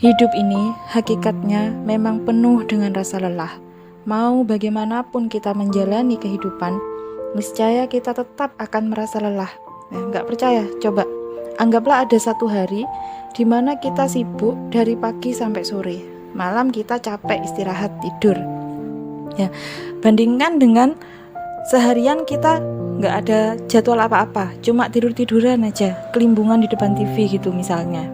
Hidup ini hakikatnya memang penuh dengan rasa lelah. Mau bagaimanapun kita menjalani kehidupan, niscaya kita tetap akan merasa lelah. Nggak percaya? Coba. Anggaplah ada satu hari di mana kita sibuk dari pagi sampai sore. Malam kita capek istirahat tidur. Ya, bandingkan dengan seharian kita nggak ada jadwal apa-apa, cuma tidur-tiduran aja, kelimbungan di depan TV gitu misalnya.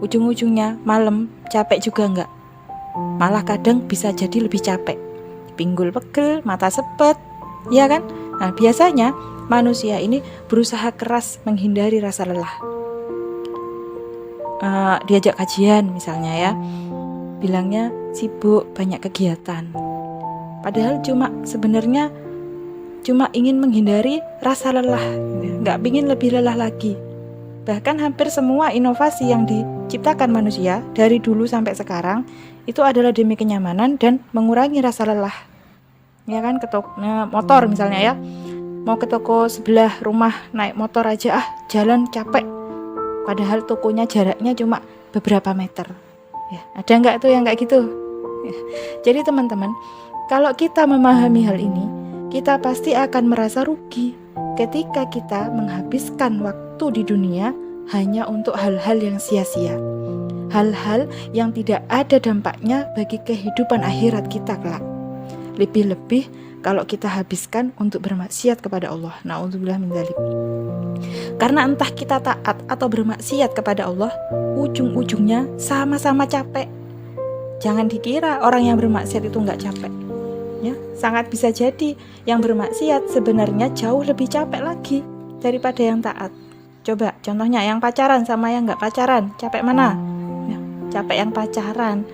Ujung-ujungnya malam capek juga enggak, malah kadang bisa jadi lebih capek, pinggul pegel, mata sepet, ya kan? Nah, biasanya manusia ini berusaha keras menghindari rasa lelah. Diajak kajian misalnya ya, bilangnya sibuk, banyak kegiatan, padahal sebenarnya cuma ingin menghindari rasa lelah, nggak ingin lebih lelah lagi. Bahkan hampir semua inovasi yang diciptakan manusia dari dulu sampai sekarang itu adalah demi kenyamanan dan mengurangi rasa lelah. Ya kan, motor misalnya ya, mau ke toko sebelah rumah naik motor aja jalan capek, padahal tokonya jaraknya cuma beberapa meter. Ya, ada nggak tuh yang kayak gitu? Ya. Jadi teman-teman, kalau kita memahami hal ini, kita pasti akan merasa rugi ketika kita menghabiskan waktu di dunia hanya untuk hal-hal yang sia-sia, hal-hal yang tidak ada dampaknya bagi kehidupan akhirat kita kelak. Lebih-lebih kalau kita habiskan untuk bermaksiat kepada Allah. Na'udzubillah min dzalik. Karena entah kita taat atau bermaksiat kepada Allah, ujung-ujungnya sama-sama capek. Jangan dikira orang yang bermaksiat itu nggak capek. Ya, sangat bisa jadi yang bermaksiat sebenarnya jauh lebih capek lagi daripada yang taat. Coba contohnya yang pacaran sama yang nggak pacaran, capek mana? Ya, capek yang pacaran.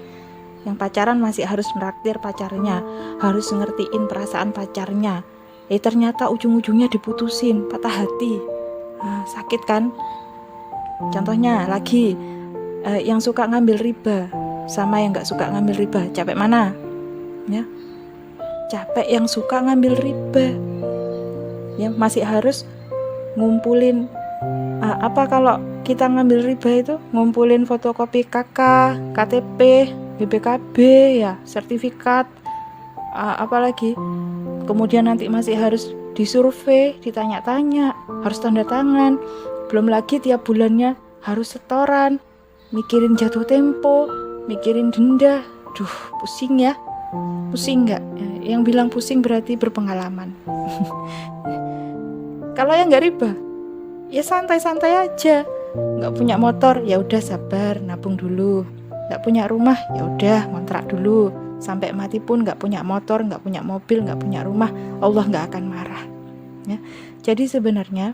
Yang pacaran masih harus menraktir pacarnya, harus ngertiin perasaan pacarnya. Ternyata ujung-ujungnya diputusin, patah hati. Sakit kan? Contohnya lagi, yang suka ngambil riba sama yang nggak suka ngambil riba, capek mana? Ya, capek yang suka ngambil riba, ya masih harus ngumpulin kalau kita ngambil riba itu ngumpulin fotokopi KK, KTP, BPKB ya, sertifikat, apalagi kemudian nanti masih harus disurvei, ditanya-tanya, harus tanda tangan, belum lagi tiap bulannya harus setoran, mikirin jatuh tempo, mikirin denda. Pusing ya. Pusing nggak? Yang bilang pusing berarti berpengalaman. Kalau yang nggak riba, ya santai-santai aja. Nggak punya motor, ya udah sabar, nabung dulu. Nggak punya rumah, ya udah ngontrak dulu. Sampai mati pun nggak punya motor, nggak punya mobil, nggak punya rumah, Allah nggak akan marah. Ya. Jadi sebenarnya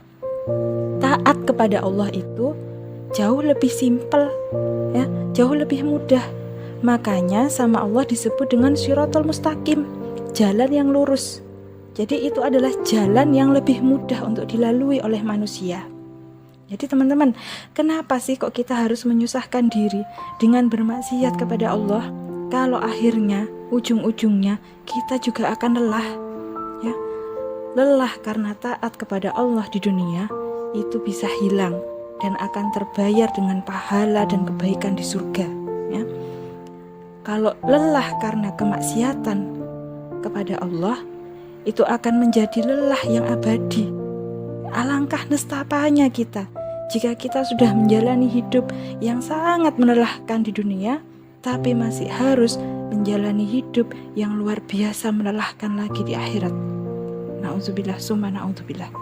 taat kepada Allah itu jauh lebih simpel, ya, jauh lebih mudah. Makanya sama Allah disebut dengan Shiratal Mustaqim, jalan yang lurus. Jadi itu adalah jalan yang lebih mudah untuk dilalui oleh manusia. Jadi teman-teman, kenapa sih kok kita harus menyusahkan diri dengan bermaksiat kepada Allah, kalau akhirnya ujung-ujungnya kita juga akan lelah, ya? Lelah karena taat kepada Allah di dunia itu bisa hilang dan akan terbayar dengan pahala dan kebaikan di surga, ya. Kalau lelah karena kemaksiatan kepada Allah, itu akan menjadi lelah yang abadi. Alangkah nestapanya kita jika kita sudah menjalani hidup yang sangat melelahkan di dunia, tapi masih harus menjalani hidup yang luar biasa melelahkan lagi di akhirat. Na'udzubillah summa na'udzubillah.